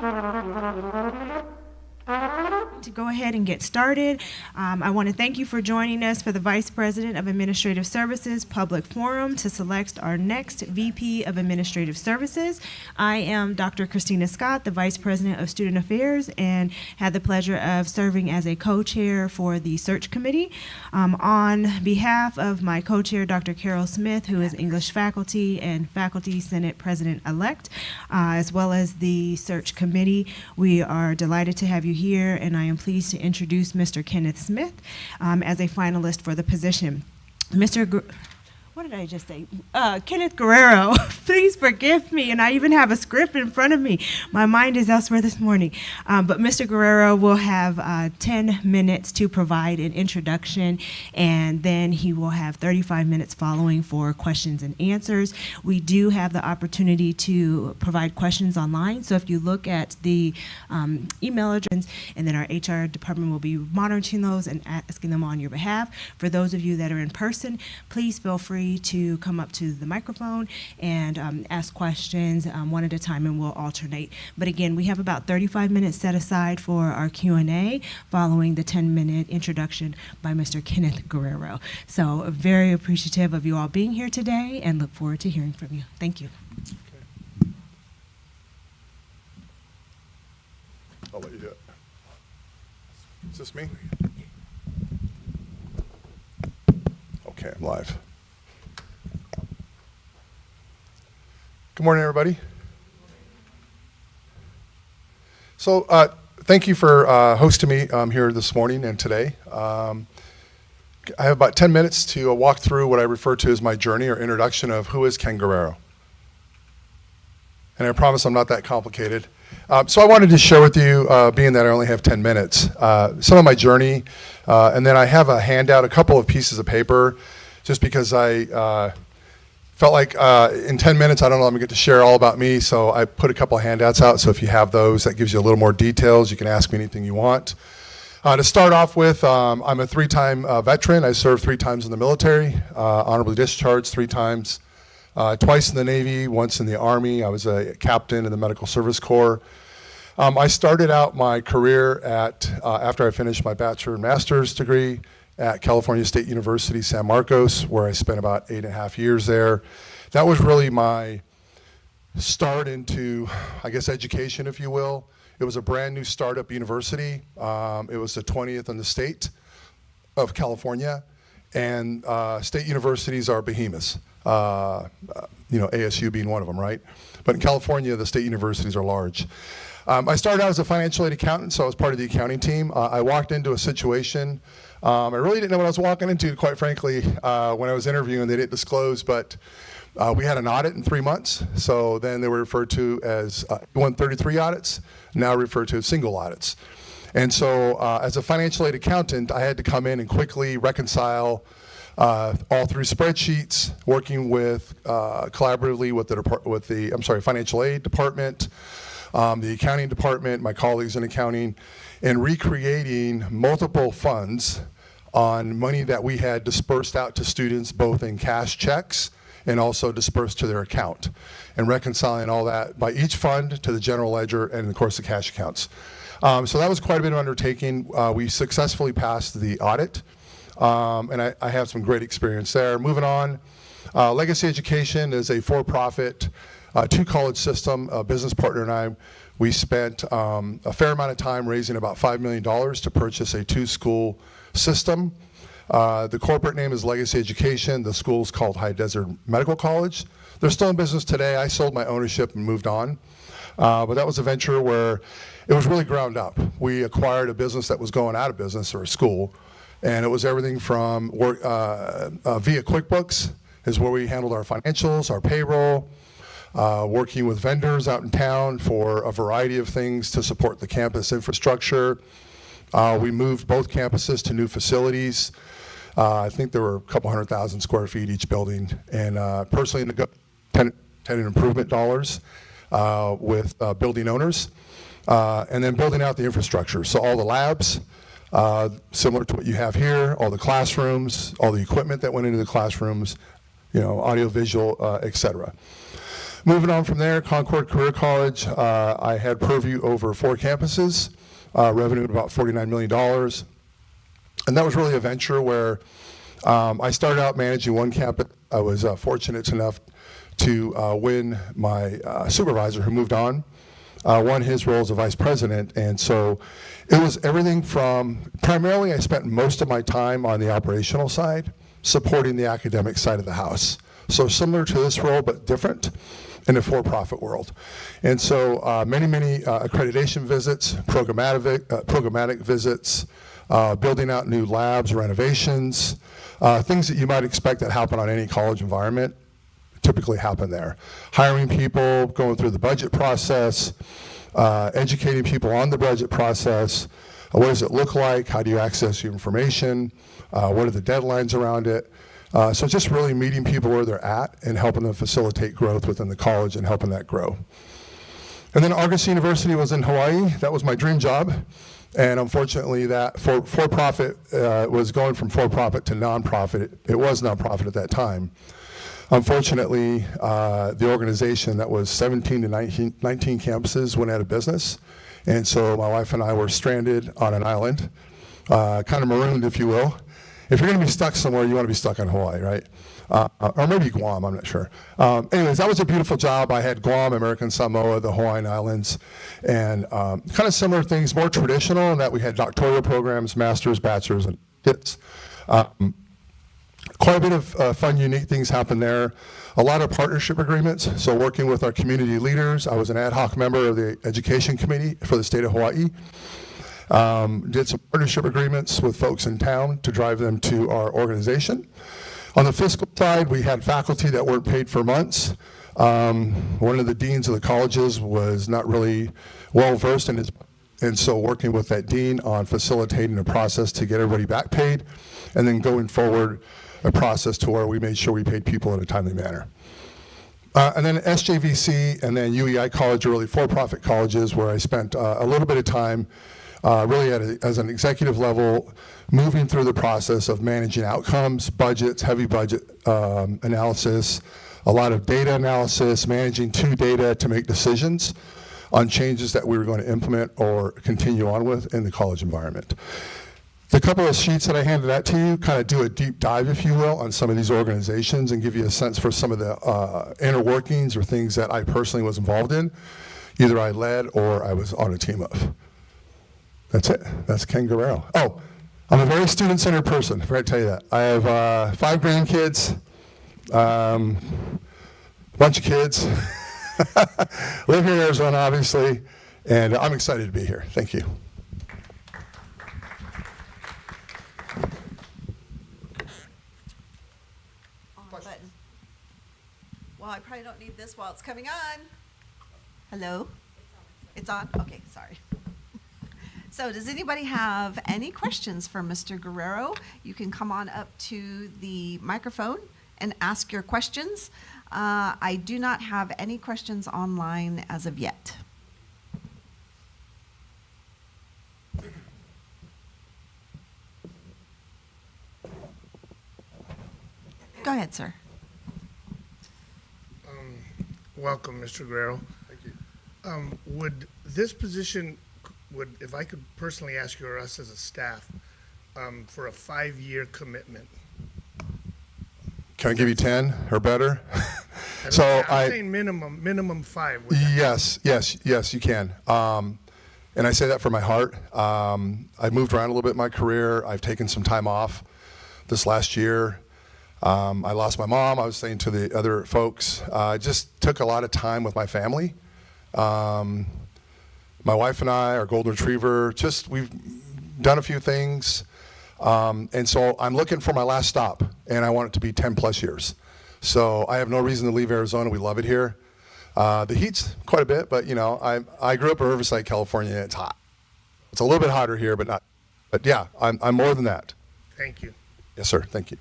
To go ahead and get started, I want to thank you for joining us for the Vice President of Administrative Services Public Forum to select our next VP of Administrative Services. I am Dr. Christina Scott, the Vice President of Student Affairs, and had the pleasure of serving as a co-chair for the search committee. On behalf of my co-chair, Dr. Carol Smith, who is English faculty and Faculty Senate President-elect, as well as the search committee, we are delighted to have you here, and I am pleased to introduce Mr. Kenneth Smith as a finalist for the position. What did I just say? Kenneth Guerrero, please forgive me, and I even have a script in front of me. My mind is elsewhere this morning. But Mr. Guerrero will have 10 minutes to provide an introduction, and then he will have 35 minutes following for questions and answers. We do have the opportunity to provide questions online, so if you look at the email address, and then our HR department will be monitoring those and asking them on your behalf. For those of you that are in person, please feel free to come up to the microphone and ask questions one at a time, and we'll alternate. But again, we have about 35 minutes set aside for our Q&A following the 10-minute introduction by Mr. Kenneth Guerrero. So very appreciative of you all being here today and look forward to hearing from you. Thank you. Okay. I'll let you do it. Is this me? Okay, I'm live. Good morning, everybody. So thank you for hosting me here this morning and today. I have about 10 minutes to walk through what I refer to as my journey or introduction of who is Ken Guerrero. And I promise I'm not that complicated. So I wanted to share with you, being that I only have 10 minutes, some of my journey. And then I have a handout, a couple of pieces of paper, just because I felt like in 10 minutes, I don't know, I'm gonna get to share all about me, so I put a couple of handouts out, so if you have those, that gives you a little more details. You can ask me anything you want. To start off with, I'm a three-time veteran. I served 3 times in the military, honorably discharged 3 times, twice in the Navy, once in the Army. I was a captain in the Medical Service Corps. I started out my career at, after I finished my bachelor and master's degree, at California State University, San Marcos, where I spent about 8.5 years there. That was really my start into, I guess, education, if you will. It was a brand new startup university. It was the 20th in the state of California, and state universities are behemoths. ASU being one of them, right? But in California, the state universities are large. I started out as a financial aid accountant, so I was part of the accounting team. I walked into a situation. I really didn't know what I was walking into, quite frankly, when I was interviewing. They didn't disclose, but we had an audit in 3 months. So then they were referred to as 133 audits, now referred to as single audits. And so as a financial aid accountant, I had to come in and quickly reconcile all through spreadsheets, working with collaboratively with the financial aid department, the accounting department, my colleagues in accounting, and recreating multiple funds on money that we had dispersed out to students, both in cash checks and also dispersed to their account, and reconciling all that by each fund to the general ledger and, of course, the cash accounts. So that was quite a bit of undertaking. We successfully passed the audit, and I have some great experience there. Moving on, Legacy Education is a for-profit, 2-college system. A business partner and I, we spent a fair amount of time raising about $5 million to purchase a 2-school system. The corporate name is Legacy Education. The school's called High Desert Medical College. They're still in business today. I sold my ownership and moved on. But that was a venture where it was really ground up. We acquired a business that was going out of business, or a school, and it was everything from work, via QuickBooks is where we handled our financials, our payroll, working with vendors out in town for a variety of things to support the campus infrastructure. We moved both campuses to new facilities. I think there were a couple 100,000 square feet each building, and personally tenant improvement dollars with building owners, and then building out the infrastructure. So all the labs, similar to what you have here, all the classrooms, all the equipment that went into the classrooms, audio, visual, et cetera. Moving on from there, Concord Career College, I had purview over 4 campuses, revenue at about $49 million. And that was really a venture where I started out managing one campus. I was fortunate enough to win my supervisor who moved on, won his role as a vice president. And so it was everything from, primarily I spent most of my time on the operational side, supporting the academic side of the house. So similar to this role, but different in the for-profit world. And so many accreditation visits, programmatic visits, building out new labs, renovations, things that you might expect that happen on any college environment typically happen there. Hiring people, going through the budget process, educating people on the budget process. What does it look like? How do you access your information? What are the deadlines around it? So just really meeting people where they're at and helping them facilitate growth within the college and helping that grow. And then Argos University was in Hawaii. That was my dream job. And unfortunately, that for-profit was going from for-profit to nonprofit. It was nonprofit at that time. Unfortunately, the organization that was 17 to 19 campuses went out of business. And so my wife and I were stranded on an island, kind of marooned, if you will. If you're going to be stuck somewhere, you want to be stuck on Hawaii, right? Or maybe Guam, I'm not sure. Anyways, that was a beautiful job. I had Guam, American Samoa, the Hawaiian Islands, and kind of similar things, more traditional in that we had doctoral programs, masters, bachelors, and hits. Quite a bit of fun, unique things happened there. A lot of partnership agreements, so working with our community leaders. I was an ad hoc member of the education committee for the state of Hawaii. Did some partnership agreements with folks in town to drive them to our organization. On the fiscal side, we had faculty that weren't paid for months. One of the deans of the colleges was not really well versed in his, and so working with that dean on facilitating a process to get everybody back paid, and then going forward a process to where we made sure we paid people in a timely manner. And then SJVC and then UEI College are really for-profit colleges where I spent a little bit of time really as an executive level, moving through the process of managing outcomes, budgets, heavy budget analysis, a lot of data analysis, managing to data to make decisions on changes that we were going to implement or continue on with in the college environment. The couple of sheets that I handed out to you kind of do a deep dive, if you will, on some of these organizations and give you a sense for some of the inner workings or things that I personally was involved in. Either I led or I was on a team of. That's it. That's Ken Guerrero. Oh, I'm a very student-centered person. I forgot to tell you that. I have 5 grandkids, a bunch of kids. Live here in Arizona, obviously, and I'm excited to be here. Thank you. Button. Well, I probably don't need this while it's coming on. Hello? It's on? Okay, sorry. So does anybody have any questions for Mr. Guerrero? You can come on up to the microphone and ask your questions. I do not have any questions online as of yet. Go ahead, sir. Welcome, Mr. Guerrero. Thank you. Would this position, if I could personally ask you or us as a staff, for a 5-year commitment? Can I give you 10 or better? I'm So saying minimum 5. Would that- Yes, you can. And I say that from my heart. I've moved around a little bit in my career. I've taken some time off this last year. I lost my mom. I was saying to the other folks, I just took a lot of time with my family. My wife and I, our golden retriever, we've done a few things. And so I'm looking for my last stop, and I want it to be 10 plus years. So I have no reason to leave Arizona. We love it here. The heat's quite a bit, but I grew up in Riverside, California, and it's hot. It's a little bit hotter here, but yeah, I'm more than that. Thank you. Yes, sir. Thank you.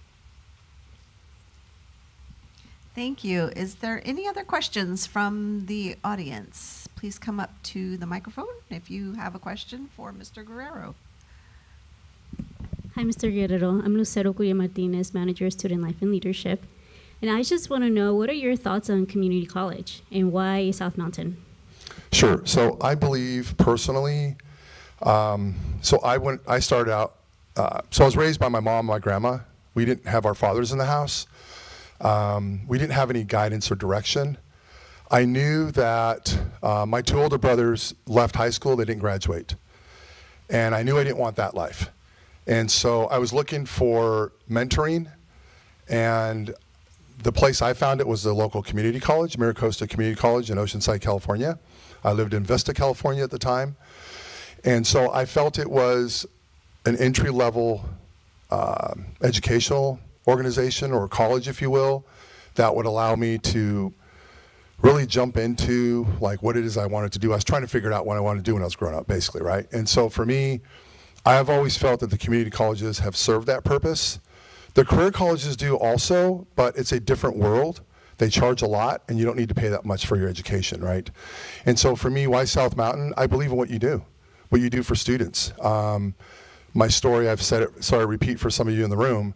Thank you. Is there any other questions from the audience? Please come up to the microphone if you have a question for Mr. Guerrero. Hi, Mr. Guerrero. I'm Lucero Cuya Martinez, Manager of Student Life and Leadership. And I just want to know, what are your thoughts on community college and why South Mountain? Sure. So I believe personally, I started out, so I was raised by my mom and my grandma. We didn't have our fathers in the house. We didn't have any guidance or direction. I knew that my two older brothers left high school, they didn't graduate. And I knew I didn't want that life. And so I was looking for mentoring, and the place I found it was the local community college, Miracosta Community College in Oceanside, California. I lived in Vista, California at the time. And so I felt it was an entry-level educational organization, or college, if you will, that would allow me to really jump into like what it is I wanted to do. I was trying to figure out what I wanted to do when I was growing up, basically, right? And so for me, I have always felt that the community colleges have served that purpose. The career colleges do also, but it's a different world. They charge a lot, and you don't need to pay that much for your education, right? And so for me, why South Mountain? I believe in what you do for students. My story, I've said it, sorry, I repeat for some of you in the room.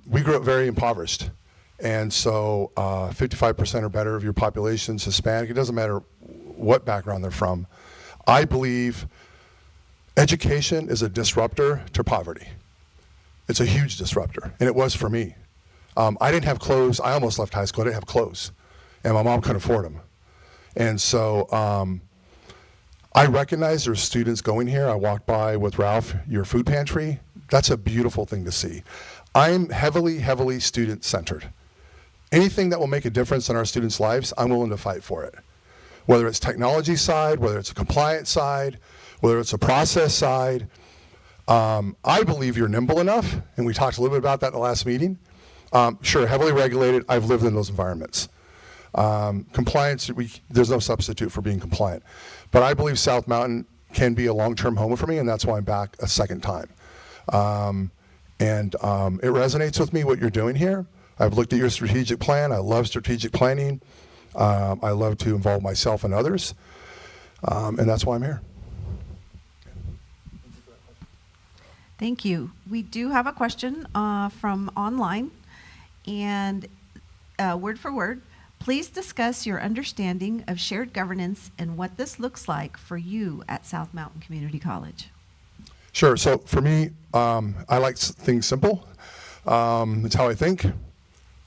We grew up very impoverished. And so 55% or better of your population is Hispanic. It doesn't matter what background they're from. I believe education is a disruptor to poverty. It's a huge disruptor, and it was for me. I didn't have clothes. I almost left high school. I didn't have clothes, and my mom couldn't afford them. And so I recognize there's students going here. I walked by with Ralph, your food pantry. That's a beautiful thing to see. I'm heavily student-centered. Anything that will make a difference in our students' lives, I'm willing to fight for it. Whether it's technology side, whether it's a compliance side, whether it's a process side. I believe you're nimble enough, and we talked a little bit about that in the last meeting. Sure, heavily regulated, I've lived in those environments. Compliance, there's no substitute for being compliant. But I believe South Mountain can be a long-term home for me, and that's why I'm back a second time. It resonates with me what you're doing here. I've looked at your strategic plan. I love strategic planning. I love to involve myself and others, and that's why I'm here. Thank you. We do have a question from online, and word for word, please discuss your understanding of shared governance and what this looks like for you at South Mountain Community College. Sure. So for me, I like things simple. It's how I think.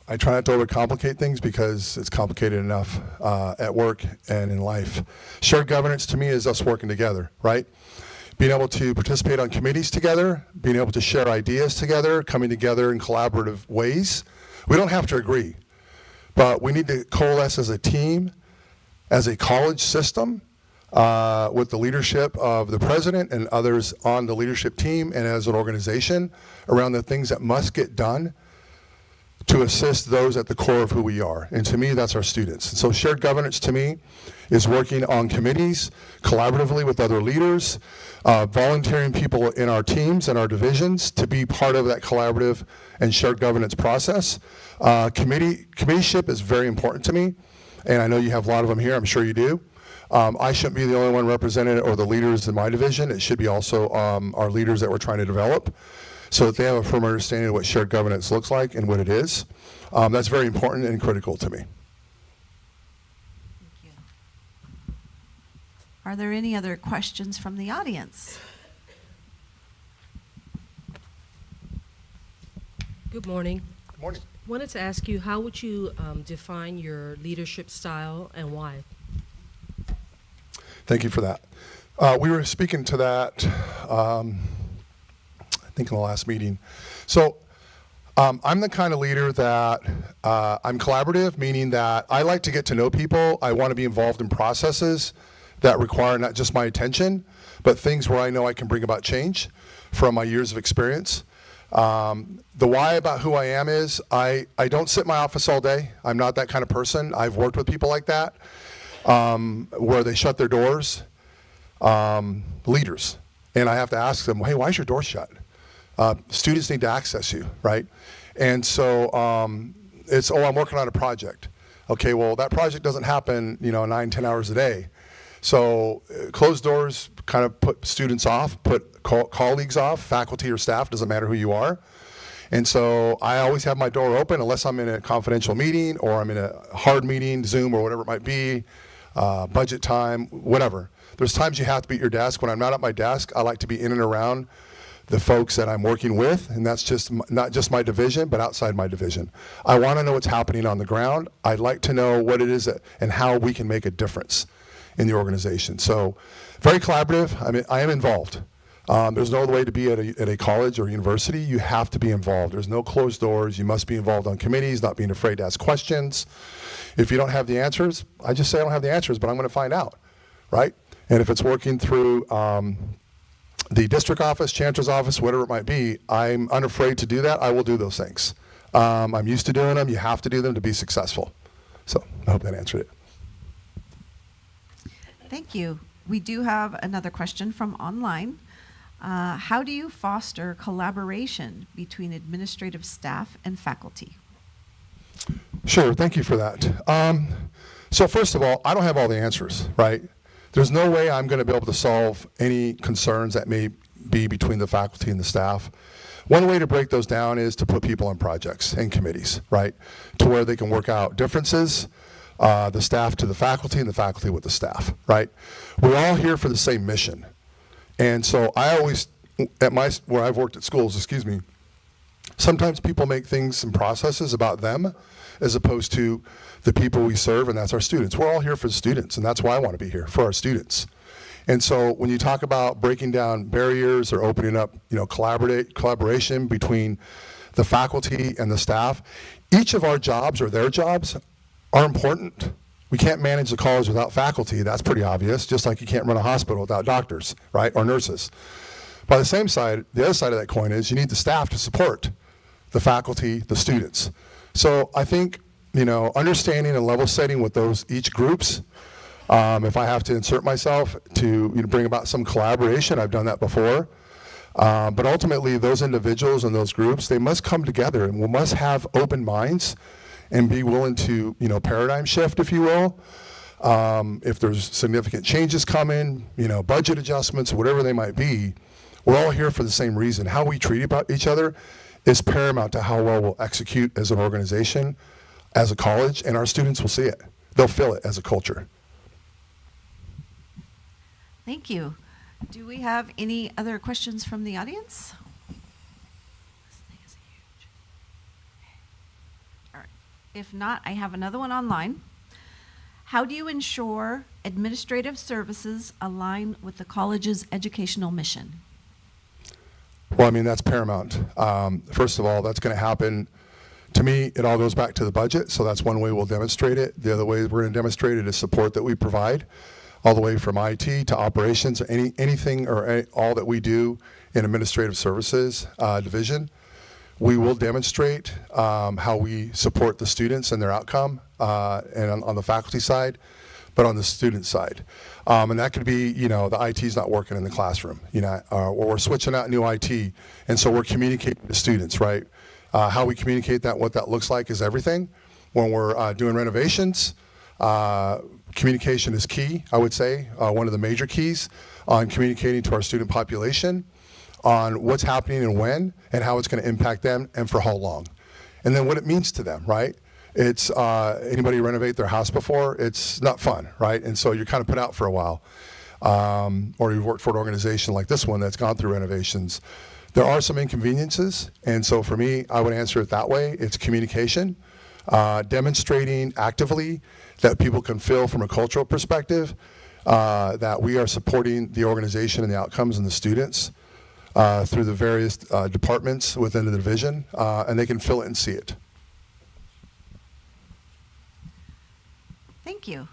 I try not to overcomplicate things because it's complicated enough at work and in life. Shared governance to me is us working together, right? Being able to participate on committees together, being able to share ideas together, coming together in collaborative ways. We don't have to agree, but we need to coalesce as a team, as a college system, with the leadership of the president and others on the leadership team, and as an organization around the things that must get done to assist those at the core of who we are. And to me, that's our students. And so shared governance to me is working on committees collaboratively with other leaders, volunteering people in our teams and our divisions to be part of that collaborative and shared governance process. Committeeship is very important to me, and I know you have a lot of them here. I'm sure you do. I shouldn't be the only one represented or the leaders in my division. It should be also our leaders that we're trying to develop, so that they have a firm understanding of what shared governance looks like and what it is. That's very important and critical to me. Thank you. Are there any other questions from the audience? Good morning. Good morning. Wanted to ask you, how would you define your leadership style and why? Thank you for that. We were speaking to that, I think in the last meeting. So I'm the kind of leader that I'm collaborative, meaning that I like to get to know people. I want to be involved in processes that require not just my attention, but things where I know I can bring about change from my years of experience. The why about who I am is I don't sit in my office all day. I'm not that kind of person. I've worked with people like that, where they shut their doors, leaders. And I have to ask them, hey, why is your door shut? Students need to access you, right? And so it's, I'm working on a project. Okay, well, that project doesn't happen, 9, 10 hours a day. So closed doors kind of put students off, put colleagues off, faculty or staff, doesn't matter who you are. And so I always have my door open unless I'm in a confidential meeting or I'm in a hard meeting, Zoom or whatever it might be, budget time, whatever. There's times you have to be at your desk. When I'm not at my desk, I like to be in and around the folks that I'm working with, and that's just not just my division, but outside my division. I want to know what's happening on the ground. I'd like to know what it is and how we can make a difference in the organization. So very collaborative. I mean, I am involved. There's no other way to be at a college or university. You have to be involved. There's no closed doors. You must be involved on committees, not being afraid to ask questions. If you don't have the answers, I just say I don't have the answers, but I'm going to find out, right? And if it's working through the district office, chancellor's office, whatever it might be, I'm unafraid to do that. I will do those things. I'm used to doing them. You have to do them to be successful. So I hope that answered it. Thank you. We do have another question from online. How do you foster collaboration between administrative staff and faculty? Sure, thank you for that. So first of all, I don't have all the answers, right? There's no way I'm going to be able to solve any concerns that may be between the faculty and the staff. One way to break those down is to put people on projects and committees, right? To where they can work out differences, the staff to the faculty and the faculty with the staff, right? We're all here for the same mission. And so I always, where I've worked at schools, sometimes people make things and processes about them as opposed to the people we serve, and that's our students. We're all here for the students, and that's why I want to be here, for our students. And so when you talk about breaking down barriers or opening up, collaboration between the faculty and the staff, each of our jobs or their jobs are important. We can't manage the college without faculty. That's pretty obvious, just like you can't run a hospital without doctors, right, or nurses. By the same side, the other side of that coin is you need the staff to support the faculty, the students. So I think, understanding and level setting with each groups, if I have to insert myself to bring about some collaboration, I've done that before. But ultimately, those individuals and those groups, they must come together and we must have open minds and be willing to, paradigm shift, if you will. If there's significant changes coming, budget adjustments, whatever they might be, we're all here for the same reason. How we treat each other is paramount to how well we'll execute as an organization, as a college, and our students will see it. They'll feel it as a culture. Thank you. Do we have any other questions from the audience? This thing is huge. All right. If not, I have another one online. How do you ensure administrative services align with the college's educational mission? Well, that's paramount. First of all, that's going to happen. To me, it all goes back to the budget, so that's one way we'll demonstrate it. The other way we're going to demonstrate it is support that we provide, all the way from IT to operations, anything or all that we do in administrative services division. We will demonstrate how we support the students and their outcome, and on the faculty side, but on the student side. And that could be, the IT's not working in the classroom, or we're switching out new IT, and so we're communicating to students, right? How we communicate that, what that looks like is everything. When we're doing renovations, communication is key, I would say, one of the major keys on communicating to our student population on what's happening and when, and how it's going to impact them and for how long. And then what it means to them, right? It's anybody renovate their house before? It's not fun, right? And so you're kind of put out for a while. Or you've worked for an organization like this one that's gone through renovations. There are some inconveniences, and so for me, I would answer it that way. It's communication, demonstrating actively that people can feel from a cultural perspective that we are supporting the organization and the outcomes and the students through the various departments within the division, and they can feel it and see it. Thank you.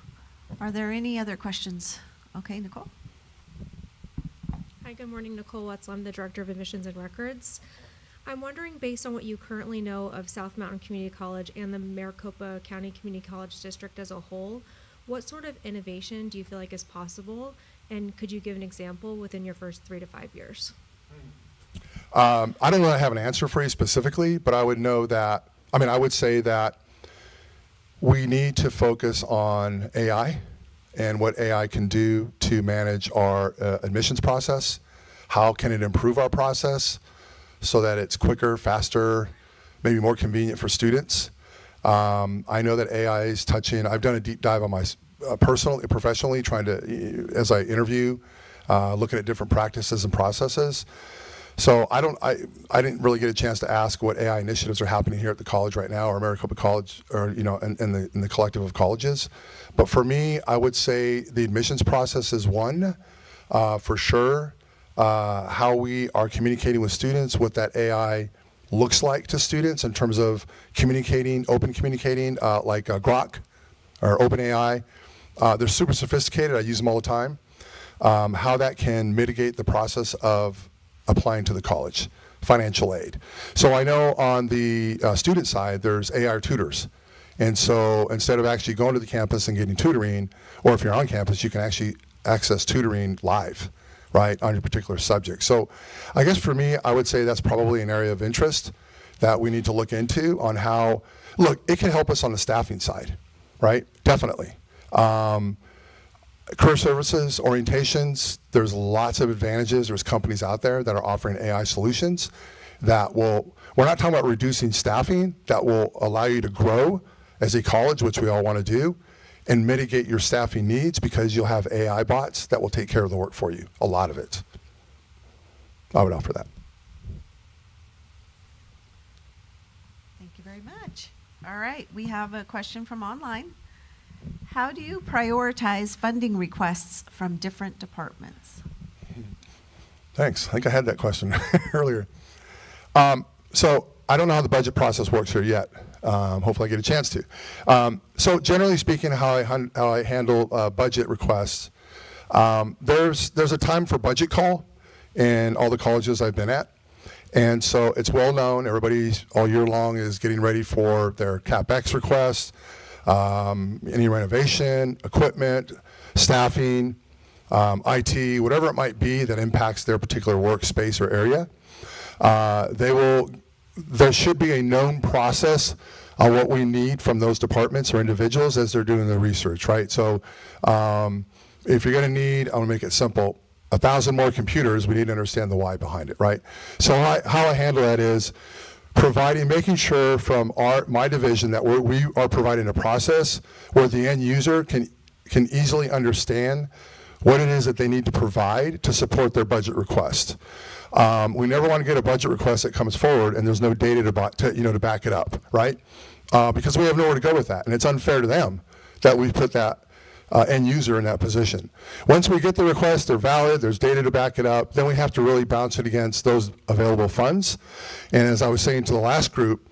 Are there any other questions? Okay, Nicole? Hi, good morning. Nicole Watts. I'm the Director of Admissions and Records. I'm wondering, based on what you currently know of South Mountain Community College and the Maricopa County Community College District as a whole, what sort of innovation do you feel like is possible? And could you give an example within your first 3 to 5 years? I don't really have an answer for you specifically, but I would know that, I would say that we need to focus on AI and what AI can do to manage our admissions process. How can it improve our process? so that it's quicker, faster, maybe more convenient for students. I know that AI is touching. I've done a deep dive on my professionally, trying to, as I interview, looking at different practices and processes. So I didn't really get a chance to ask what AI initiatives are happening here at the college right now, or Maricopa College, or in the collective of colleges. But for me, I would say the admissions process is one, for sure. How we are communicating with students, what that AI looks like to students in terms of communicating, open communicating, like Grok or OpenAI. They're super sophisticated. I use them all the time. How that can mitigate the process of applying to the college, financial aid. So I know on the student side, there's AI tutors. And so instead of actually going to the campus and getting tutoring, or if you're on campus, you can actually access tutoring live, right, on your particular subject. So I guess for me, I would say that's probably an area of interest that we need to look into on how, look, it can help us on the staffing side, right? Definitely. Career services, orientations, there's lots of advantages. There's companies out there that are offering AI solutions that will, we're not talking about reducing staffing, that will allow you to grow as a college, which we all want to do, and mitigate your staffing needs because you'll have AI bots that will take care of the work for you, a lot of it. I would offer that. Thank you very much. All right, we have a question from online. How do you prioritize funding requests from different departments? Thanks. I think I had that question earlier. So I don't know how the budget process works here yet. Hopefully I get a chance to. So generally speaking, how I handle budget requests, there's a time for budget call in all the colleges I've been at. And so it's well known, everybody all year long is getting ready for their CapEx requests, any renovation, equipment, staffing, IT, whatever it might be that impacts their particular workspace or area. There should be a known process on what we need from those departments or individuals as they're doing their research, right? So if you're going to need, I'm going to make it simple, 1,000 more computers, we need to understand the why behind it, right? So how I handle that is making sure from my division that we are providing a process where the end user can easily understand what it is that they need to provide to support their budget request. We never want to get a budget request that comes forward and there's no data to back it up, right? Because we have nowhere to go with that, and it's unfair to them that we put that end user in that position. Once we get the request, they're valid, there's data to back it up, then we have to really bounce it against those available funds. And as I was saying to the last group,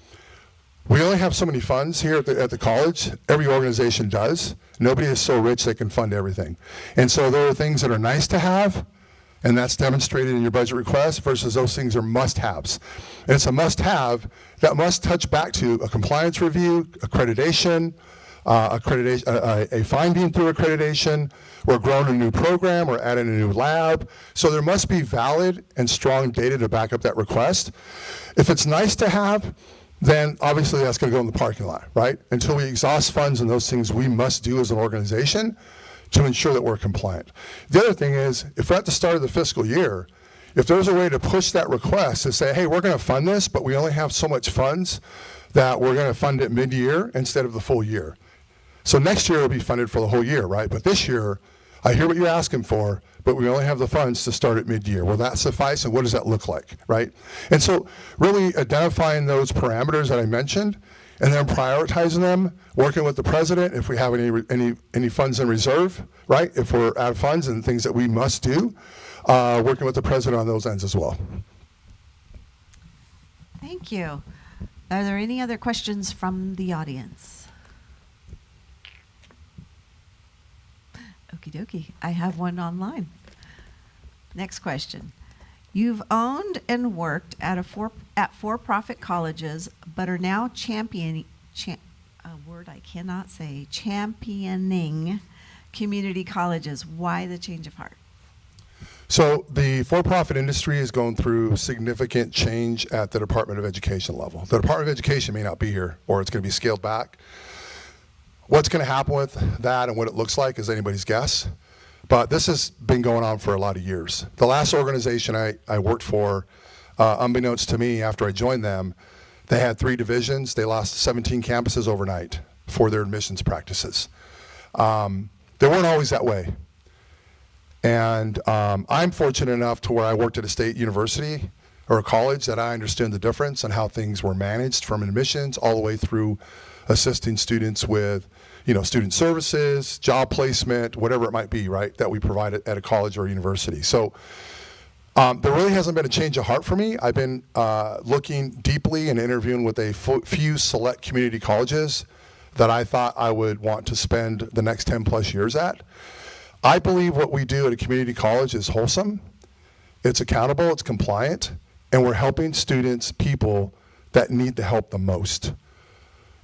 we only have so many funds here at the college. Every organization does. Nobody is so rich they can fund everything. And so there are things that are nice to have, and that's demonstrated in your budget request, versus those things are must-haves. And it's a must-have that must touch back to a compliance review, accreditation, a finding through accreditation. We're growing a new program, we're adding a new lab. So there must be valid and strong data to back up that request. If it's nice to have, then obviously that's going to go in the parking lot, right? Until we exhaust funds and those things we must do as an organization to ensure that we're compliant. The other thing is, if we're at the start of the fiscal year, if there's a way to push that request to say, hey, we're going to fund this, but we only have so much funds that we're going to fund it mid-year instead of the full year. So next year will be funded for the whole year, right? But this year, I hear what you're asking for, but we only have the funds to start at mid-year. Will that suffice, and what does that look like, right? And so really identifying those parameters that I mentioned, and then prioritizing them, working with the president if we have any funds in reserve, right? If we're out of funds and things that we must do, working with the president on those ends as well. Thank you. Are there any other questions from the audience? Okie dokie. I have one online. Next question. You've owned and worked at for-profit colleges, but are now championing community colleges. Why the change of heart? So the for-profit industry is going through significant change at the Department of Education level. The Department of Education may not be here, or it's going to be scaled back. What's going to happen with that and what it looks like is anybody's guess. But this has been going on for a lot of years. The last organization I worked for unbeknownst to me, after I joined them, they had 3 divisions. They lost 17 campuses overnight for their admissions practices. They weren't always that way. And I'm fortunate enough to where I worked at a state university or a college that I understand the difference and how things were managed from admissions all the way through assisting students with, student services, job placement, whatever it might be, right, that we provide at a college or a university. So there really hasn't been a change of heart for me. I've been looking deeply and interviewing with a few select community colleges that I thought I would want to spend the next 10 plus years at. I believe what we do at a community college is wholesome, it's accountable, it's compliant, and we're helping students, people that need the help the most.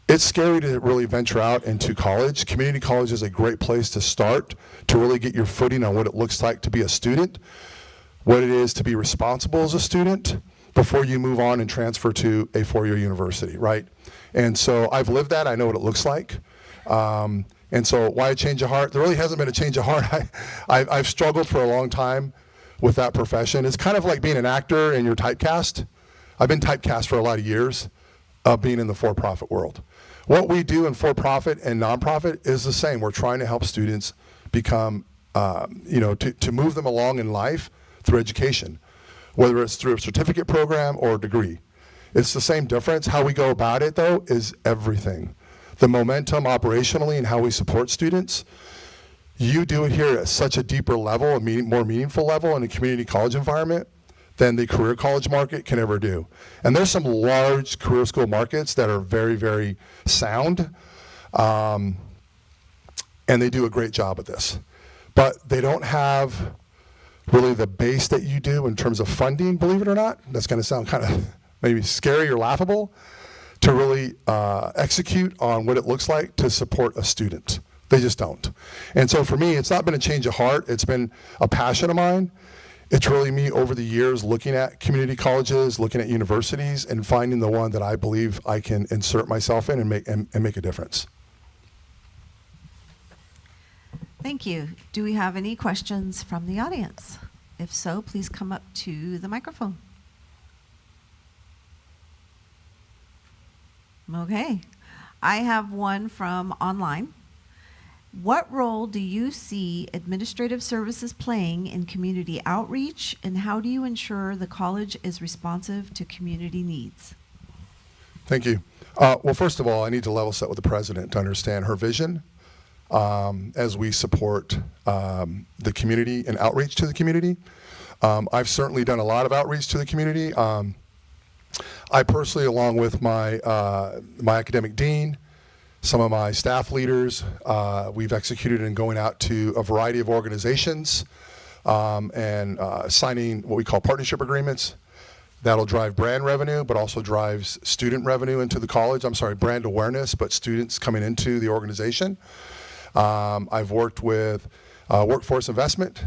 It's scary to really venture out into college. Community college is a great place to start, to really get your footing on what it looks like to be a student, what it is to be responsible as a student before you move on and transfer to a 4-year university, right? And so I've lived that. I know what it looks like. And so why a change of heart? There really hasn't been a change of heart. I've struggled for a long time with that profession. It's kind of like being an actor and you're typecast. I've been typecast for a lot of years of being in the for-profit world. What we do in for-profit and nonprofit is the same. We're trying to help students become, to move them along in life through education, whether it's through a certificate program or a degree. It's the same difference. How we go about it, though, is everything. The momentum operationally and how we support students, you do it here at such a deeper level, more meaningful level in a community college environment than the career college market can ever do. And there's some large career school markets that are very, very sound, and they do a great job at this. But they don't have really the base that you do in terms of funding, believe it or not. That's going to sound kind of maybe scary or laughable, to really execute on what it looks like to support a student. They just don't. And so for me, it's not been a change of heart. It's been a passion of mine. It's really me over the years looking at community colleges, looking at universities, and finding the one that I believe I can insert myself in and make a difference. Thank you. Do we have any questions from the audience? If so, please come up to the microphone. Okay. I have one from online. What role do you see administrative services playing in community outreach, and how do you ensure the college is responsive to community needs? Thank you. Well, first of all, I need to level set with the president to understand her vision as we support the community and outreach to the community. I've certainly done a lot of outreach to the community. I personally, along with my academic dean, some of my staff leaders, we've executed in going out to a variety of organizations and signing what we call partnership agreements. That'll drive brand revenue, but also drives student revenue into the college. I'm sorry, brand awareness, but students coming into the organization. I've worked with workforce investment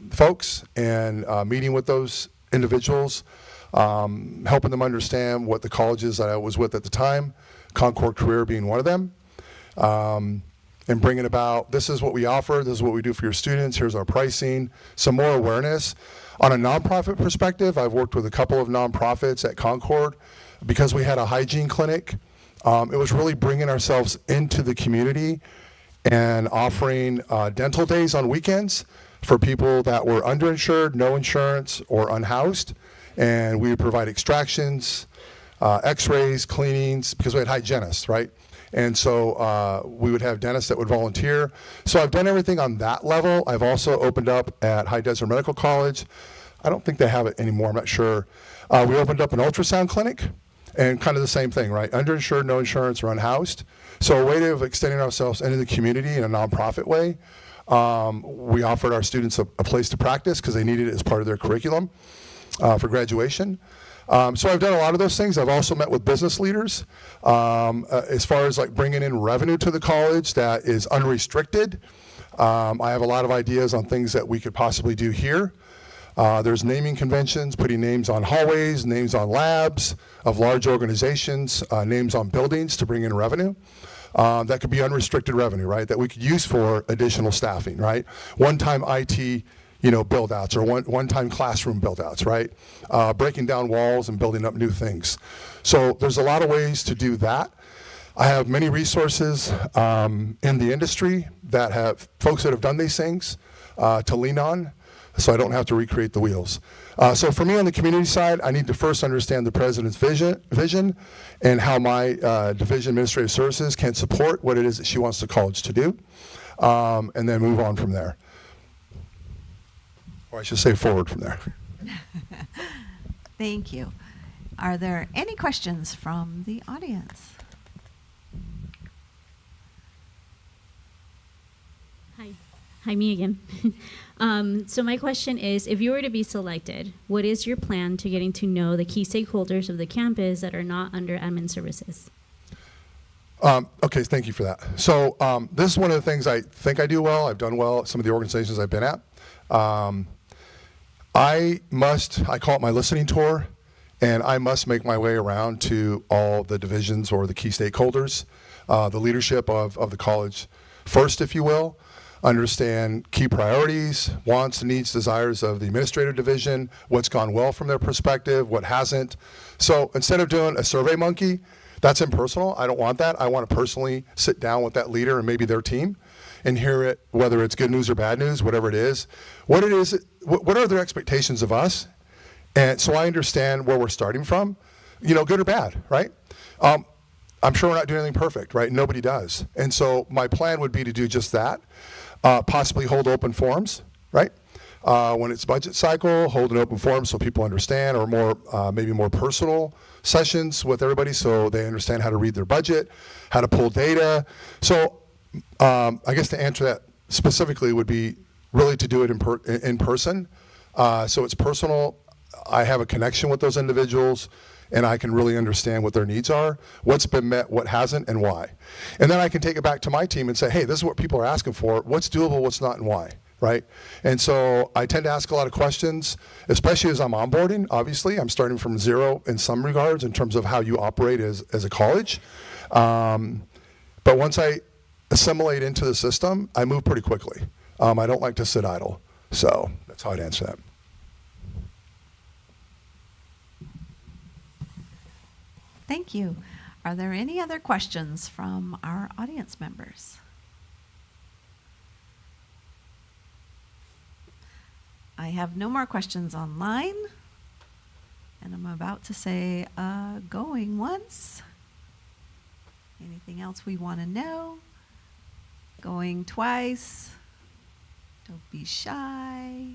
folks and meeting with those individuals, helping them understand what the colleges that I was with at the time, Concord Career being one of them, and bringing about, this is what we offer, this is what we do for your students, here's our pricing, some more awareness. On a nonprofit perspective, I've worked with a couple of nonprofits at Concord. Because we had a hygiene clinic, it was really bringing ourselves into the community and offering dental days on weekends for people that were underinsured, no insurance, or unhoused. And we would provide extractions, x-rays, cleanings, because we had hygienists, right? And so we would have dentists that would volunteer. So I've done everything on that level. I've also opened up at High Desert Medical College. I don't think they have it anymore, I'm not sure. We opened up an ultrasound clinic, and kind of the same thing, right? Underinsured, no insurance, or unhoused. So a way of extending ourselves into the community in a nonprofit way. We offered our students a place to practice because they needed it as part of their curriculum for graduation. So I've done a lot of those things. I've also met with business leaders as far as like bringing in revenue to the college that is unrestricted. I have a lot of ideas on things that we could possibly do here. There's naming conventions, putting names on hallways, names on labs of large organizations, names on buildings to bring in revenue. That could be unrestricted revenue, right? That we could use for additional staffing, right? One-time IT, build-outs or one-time classroom build-outs, right? Breaking down walls and building up new things. So there's a lot of ways to do that. I have many resources in the industry that have folks that have done these things to lean on, so I don't have to recreate the wheels. So for me on the community side, I need to first understand the president's vision and how my division administrative services can support what it is that she wants the college to do, and then move on from there. Or I should say forward from there. Thank you. Are there any questions from the audience? Hi, me again. So my question is, if you were to be selected, what is your plan to getting to know the key stakeholders of the campus that are not under admin services? Okay, thank you for that. So this is one of the things I think I do well. I've done well at some of the organizations I've been at. I call it my listening tour, and I must make my way around to all the divisions or the key stakeholders, the leadership of the college first, if you will. Understand key priorities, wants, needs, desires of the administrative division, what's gone well from their perspective, what hasn't. So instead of doing a survey monkey, that's impersonal. I don't want that. I want to personally sit down with that leader and maybe their team and hear it, whether it's good news or bad news, whatever it is. What are their expectations of us? And so I understand where we're starting from, good or bad, right? I'm sure we're not doing anything perfect, right? Nobody does. And so my plan would be to do just that. Possibly hold open forums, right? When it's budget cycle, hold an open forum so people understand, or maybe more personal sessions with everybody so they understand how to read their budget, how to pull data. So I guess to answer that specifically would be really to do it in person. So it's personal. I have a connection with those individuals, and I can really understand what their needs are, what's been met, what hasn't, and why. And then I can take it back to my team and say, hey, this is what people are asking for. What's doable, what's not, and why, right? And so I tend to ask a lot of questions, especially as I'm onboarding. Obviously, I'm starting from zero in some regards in terms of how you operate as a college. But once I assimilate into the system, I move pretty quickly. I don't like to sit idle. So that's how I'd answer that. Thank you. Are there any other questions from our audience members? I have no more questions online. And I'm about to say, going once. Anything else we want to know? Going twice. Don't be shy.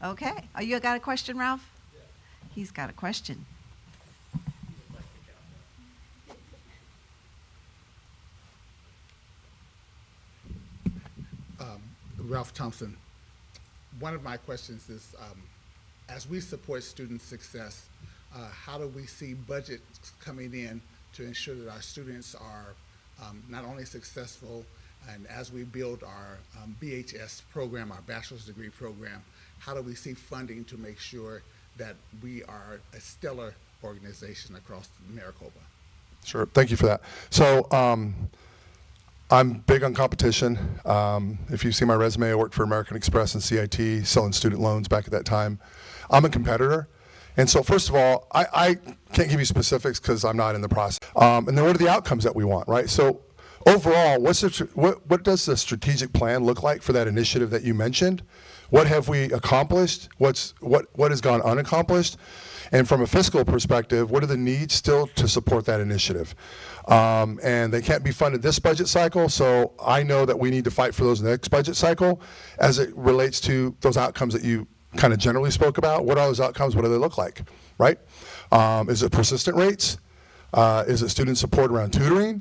Okay. Oh, you got a question, Ralph? He's got a question. Ralph Thompson. One of my questions is, as we support student success, how do we see budgets coming in to ensure that our students are not only successful, and as we build our BHS program, our bachelor's degree program, how do we see funding to make sure that we are a stellar organization across Maricopa? Sure, thank you for that. So I'm big on competition. If you see my resume, I worked for American Express and CIT, selling student loans back at that time. I'm a competitor. And so first of all, I can't give you specifics because I'm not in the process. And then what are the outcomes that we want, right? So overall, what does the strategic plan look like for that initiative that you mentioned? What have we accomplished? What has gone unaccomplished? And from a fiscal perspective, what are the needs still to support that initiative? And they can't be funded this budget cycle, so I know that we need to fight for those next budget cycle as it relates to those outcomes that you kind of generally spoke about. What are those outcomes? What do they look like, right? Is it persistent rates? Is it student support around tutoring?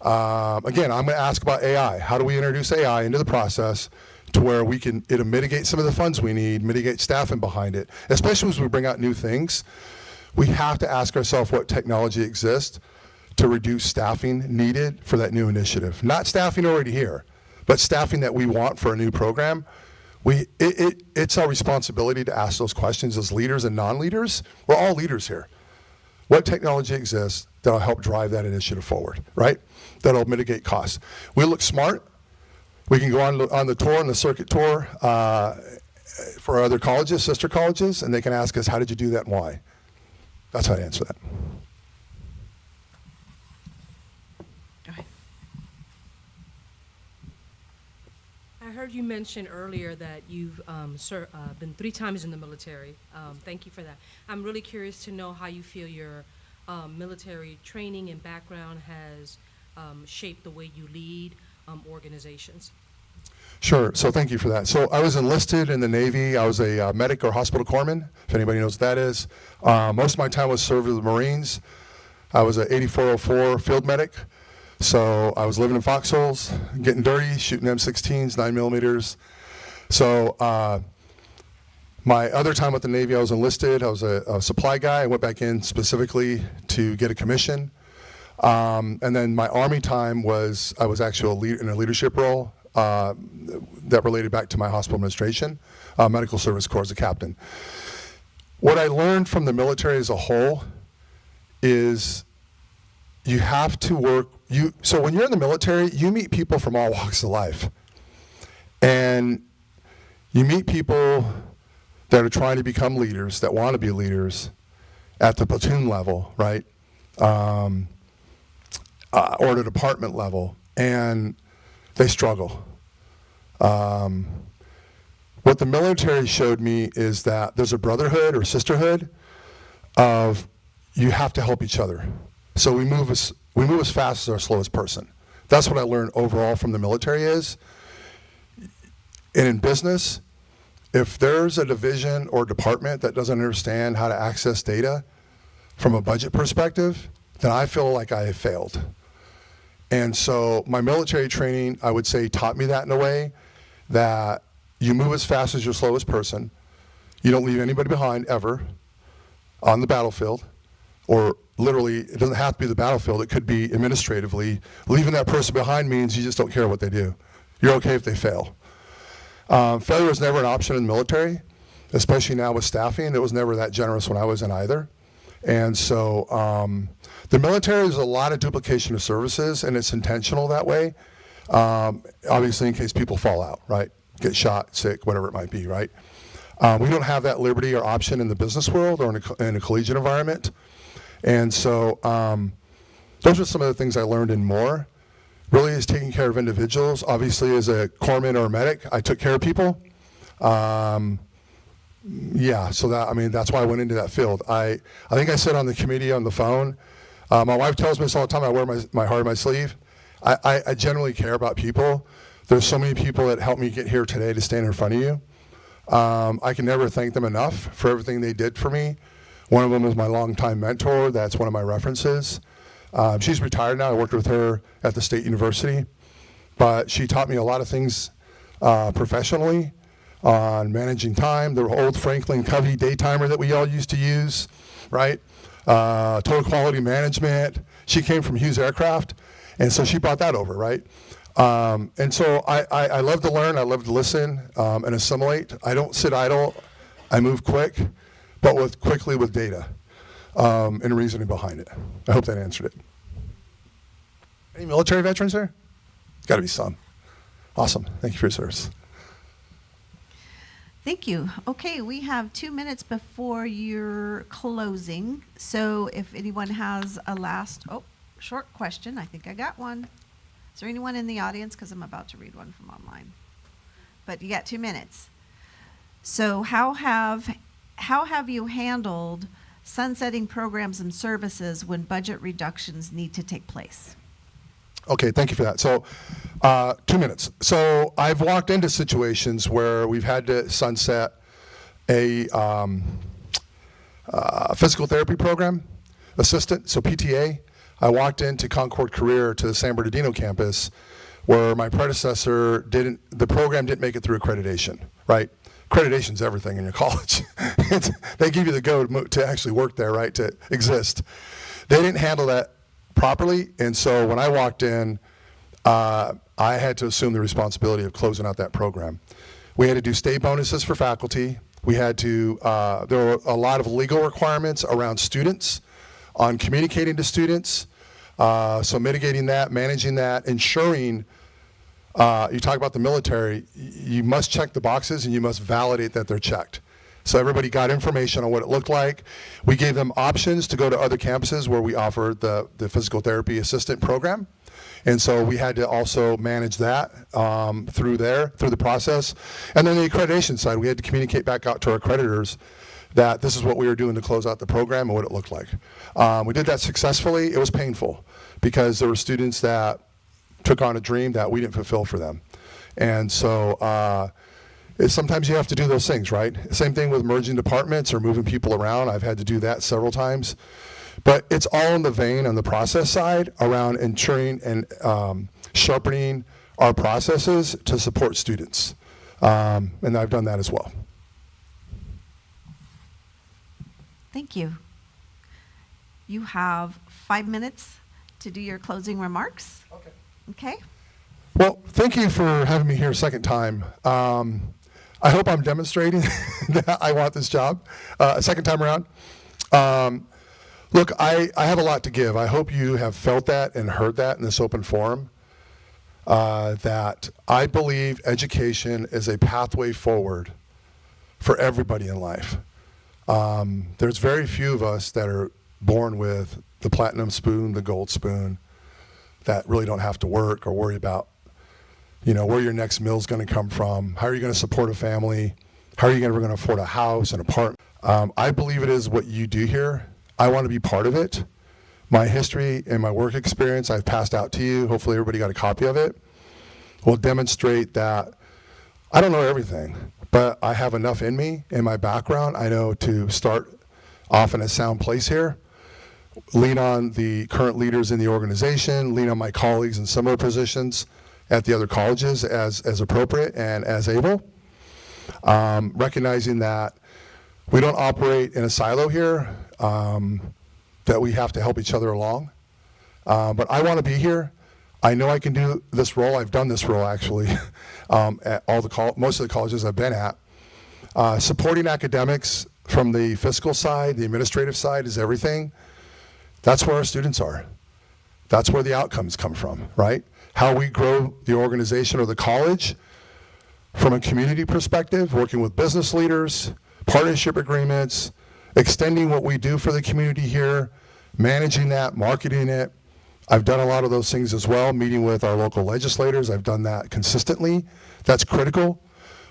Again, I'm going to ask about AI. How do we introduce AI into the process to where it'll mitigate some of the funds we need, mitigate staffing behind it, especially as we bring out new things. We have to ask ourselves what technology exists to reduce staffing needed for that new initiative. Not staffing already here, but staffing that we want for a new program. It's our responsibility to ask those questions as leaders and non-leaders. We're all leaders here. What technology exists that'll help drive that initiative forward, right? That'll mitigate costs. We look smart. We can go on the tour, on the circuit tour, for other colleges, sister colleges, and they can ask us, how did you do that and why? That's how I answer that. Go ahead. I heard you mention earlier that you've been 3 times in the military. Thank you for that. I'm really curious to know how you feel your military training and background has shaped the way you lead organizations. Sure. So thank you for that. So I was enlisted in the Navy. I was a medic or hospital corpsman, if anybody knows what that is. Most of my time was served with the Marines. I was an 8404 field medic. So I was living in foxholes, getting dirty, shooting M16s, 9mm. So my other time with the Navy, I was enlisted. I was a supply guy. I went back in specifically to get a commission. And then my Army time was, I was actually in a leadership role that related back to my hospital administration, medical service corps as a captain. What I learned from the military as a whole is you have to work, so when you're in the military, you meet people from all walks of life. And you meet people that are trying to become leaders, that want to be leaders at the platoon level, right? Or the department level, and they struggle. What the military showed me is that there's a brotherhood or sisterhood of you have to help each other. So we move as fast as our slowest person. That's what I learned overall from the military is, and in business, if there's a division or department that doesn't understand how to access data from a budget perspective, then I feel like I have failed. And so my military training, I would say, taught me that in a way that you move as fast as your slowest person. You don't leave anybody behind ever on the battlefield, or literally, it doesn't have to be the battlefield. It could be administratively. Leaving that person behind means you just don't care what they do. You're okay if they fail. Failure was never an option in the military, especially now with staffing. It was never that generous when I was in either. And so the military is a lot of duplication of services, and it's intentional that way, obviously in case people fall out, right? Get shot, sick, whatever it might be, right? We don't have that liberty or option in the business world or in a collegiate environment. And so those are some of the things I learned and more. Really is taking care of individuals. Obviously, as a corpsman or a medic, I took care of people. Yeah, so that's why I went into that field. I think I said on the committee on the phone, my wife tells me this all the time, I wear my heart on my sleeve. I generally care about people. There's so many people that helped me get here today to stand in front of you. I can never thank them enough for everything they did for me. One of them was my longtime mentor. That's one of my references. She's retired now. I worked with her at the State University. But she taught me a lot of things professionally on managing time. The old Franklin Covey daytimer that we all used to use, right? Total quality management. She came from Hughes Aircraft, and so she brought that over, right? And so I love to learn. I love to listen and assimilate. I don't sit idle. I move quick, but quickly with data and reasoning behind it. I hope that answered it. Any military veterans there? Got to be some. Awesome. Thank you for your service. Thank you. Okay, we have 2 minutes before your closing. So if anyone has a last, short question, I think I got one. Is there anyone in the audience? Because I'm about to read one from online. But you got 2 minutes. So how have you handled sunsetting programs and services when budget reductions need to take place? Okay, thank you for that. So 2 minutes. So I've walked into situations where we've had to sunset a physical therapy program assistant, so PTA. I walked into Concord Career to the San Bernardino campus where my predecessor the program didn't make it through accreditation, right? Accreditation's everything in your college. They give you the go to actually work there, right, to exist. They didn't handle that properly, and so when I walked in, I had to assume the responsibility of closing out that program. We had to do stay bonuses for faculty. We had to, there were a lot of legal requirements around students, on communicating to students, so mitigating that, managing that, ensuring You talk about the military, you must check the boxes and you must validate that they're checked. So everybody got information on what it looked like. We gave them options to go to other campuses where we offered the physical therapy assistant program. And so we had to also manage that through the process. And then the accreditation side, we had to communicate back out to our accreditors that this is what we were doing to close out the program and what it looked like. We did that successfully. It was painful because there were students that took on a dream that we didn't fulfill for them. And so sometimes you have to do those things, right? Same thing with merging departments or moving people around. I've had to do that several times. But it's all in the vein on the process side around ensuring and sharpening our processes to support students. And I've done that as well. Thank you. You have 5 minutes to do your closing remarks. Okay. Okay? Well, thank you for having me here a second time. I hope I'm demonstrating that I want this job a second time around. Look, I have a lot to give. I hope you have felt that and heard that in this open forum, that I believe education is a pathway forward for everybody in life. There's very few of us that are born with the platinum spoon, the gold spoon, that really don't have to work or worry about, where your next meal is going to come from. How are you going to support a family? How are you ever going to afford a house, an apartment? I believe it is what you do here. I want to be part of it. My history and my work experience I've passed out to you. Hopefully everybody got a copy of it. Will demonstrate that I don't know everything, but I have enough in me, in my background, I know to start off in a sound place here, lean on the current leaders in the organization, lean on my colleagues in similar positions at the other colleges as appropriate and as able, recognizing that we don't operate in a silo here, that we have to help each other along. But I want to be here. I know I can do this role. I've done this role actually at most of the colleges I've been at. Supporting academics from the fiscal side, the administrative side is everything. That's where our students are. That's where the outcomes come from, right? How we grow the organization or the college from a community perspective, working with business leaders, partnership agreements, extending what we do for the community here, managing that, marketing it. I've done a lot of those things as well, meeting with our local legislators. I've done that consistently. That's critical.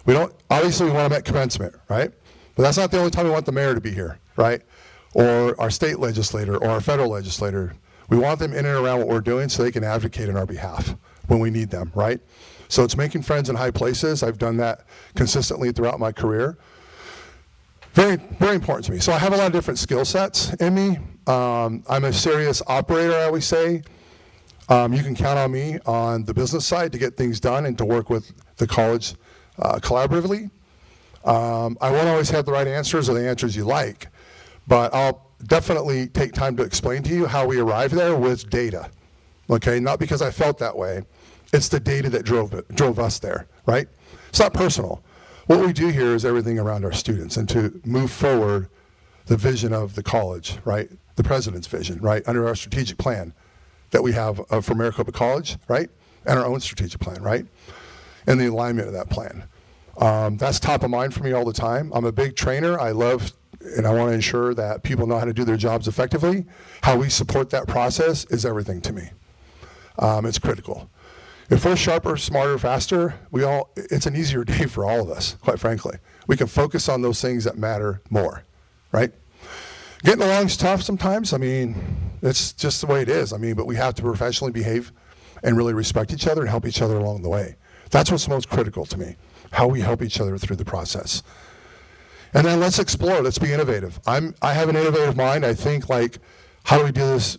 Obviously we want them at commencement, right? But that's not the only time we want the mayor to be here, right? Or our state legislator or our federal legislator. We want them in and around what we're doing so they can advocate on our behalf when we need them, right? So it's making friends in high places. I've done that consistently throughout my career. Very, very important to me. So I have a lot of different skill sets in me. I'm a serious operator, I always say. You can count on me on the business side to get things done and to work with the college collaboratively. I won't always have the right answers or the answers you like, but I'll definitely take time to explain to you how we arrived there with data. Okay, not because I felt that way. It's the data that drove us there, right? It's not personal. What we do here is everything around our students and to move forward the vision of the college, right? The president's vision, right? Under our strategic plan that we have for Maricopa College, right? And our own strategic plan, right? And the alignment of that plan. That's top of mind for me all the time. I'm a big trainer. I love and I want to ensure that people know how to do their jobs effectively. How we support that process is everything to me. It's critical. If we're sharper, smarter, faster, it's an easier day for all of us, quite frankly. We can focus on those things that matter more, right? Getting along is tough sometimes. I mean, it's just the way it is. I mean, but we have to professionally behave and really respect each other and help each other along the way. That's what's most critical to me, how we help each other through the process. And then let's explore, let's be innovative. I have an innovative mind. I think how do we do this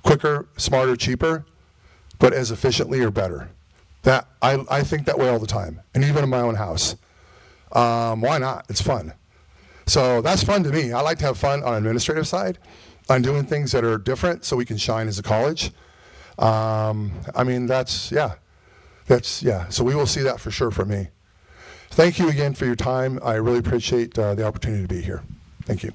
quicker, smarter, cheaper, but as efficiently or better? That I think that way all the time, and even in my own house. Why not? It's fun. So that's fun to me. I like to have fun on the administrative side, on doing things that are different so we can shine as a college. I mean, so we will see that for sure from me. Thank you again for your time. I really appreciate the opportunity to be here. Thank you.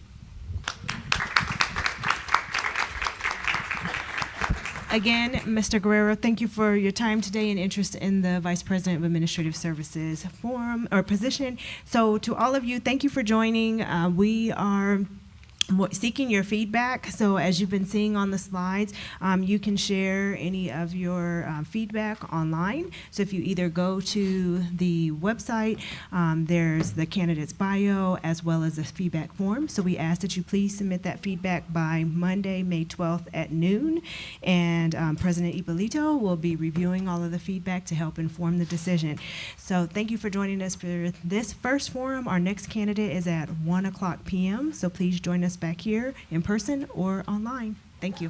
Again, Mr. Guerrero, thank you for your time today and interest in the Vice President of Administrative Services forum or position. So to all of you, thank you for joining. We are seeking your feedback. So as you've been seeing on the slides, you can share any of your feedback online. So if you either go to the website, there's the candidate's bio as well as a feedback form. So we ask that you please submit that feedback by Monday, May 12th at noon. And President Ippolito will be reviewing all of the feedback to help inform the decision. So thank you for joining us for this first forum. Our next candidate is at 1:00 p.m. So please join us back here in person or online. Thank you.